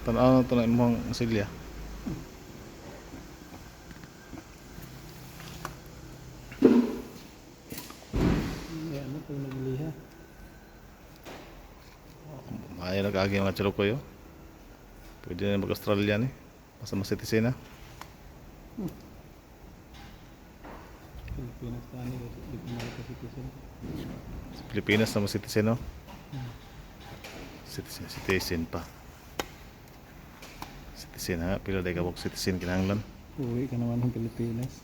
Tanaw na ito na imong silya. Yan na pag nagliha. Ay nag-agi mga Chilokwe oh. Pwede na mag-Australia ni. Basta masitisin na. Pilipinas tani kasi di pa citizen. Sa Pilipinas na masitisin oh. Citizen pa. Citizen ha. Pila day kabok citizen kinahanglan. Uwi ka naman ng Pilipinas.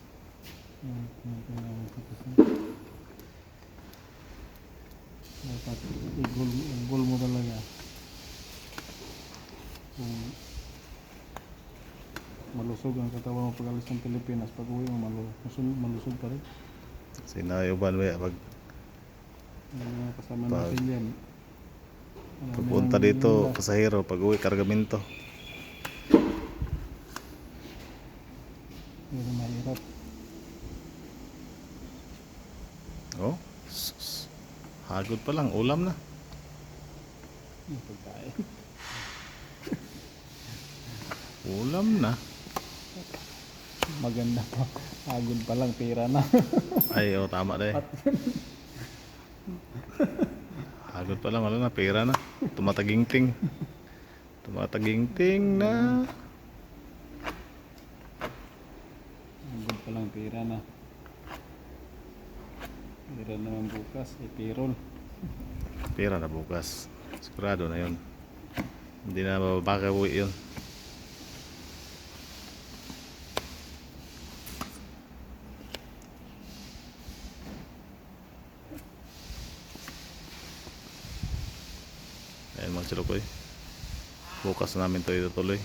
Dapat i-goal mo talaga. Kung malusog ang katawan mo pag alis ng Pilipinas, pag uwi mo malusog pa rin. Sinayuban mo pag Yung mga kasama natin yan. pagpunta dito pasahero, pag uwi kargamento. Pero mahirap. Oh. Hagod pa lang, ulam na. Yung pagkain. Ulam na. Maganda pa. Agod pa lang, pera na. Ay, oh, tama deh. Hagod pa lang, wala na, pera na. Tumataginting. Tumataginting na. Agod pa lang, pera na. Pera naman bukas, payroll. Pera na bukas. Sigurado na yun. Hindi na mababaka uwi yun. Ayan mga Chilokwe. Bukas na namin ito itutuloy.